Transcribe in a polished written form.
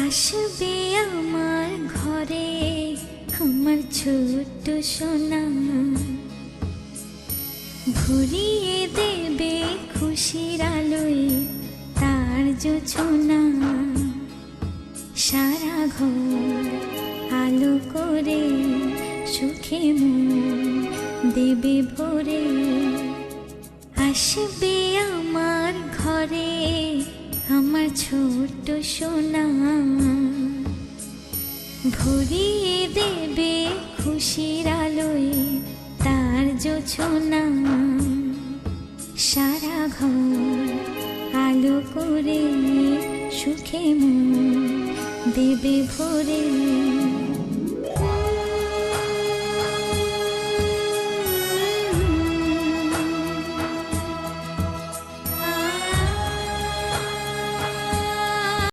আসবে আমার ঘরে আমার ছোট্ট সোনা, ভরিয়ে দেবে খুশির আলোয় তার জোছনা। সারা ঘর আলো করে সুখে মন দেবে ভরে। আসবে আমার ঘরে আমার ছোট্ট সোনা, ভরিয়ে দেবে খুশির আলোয় তার জোছনা। সারা ঘর আলো করে সুখে মন দেবে ভরে।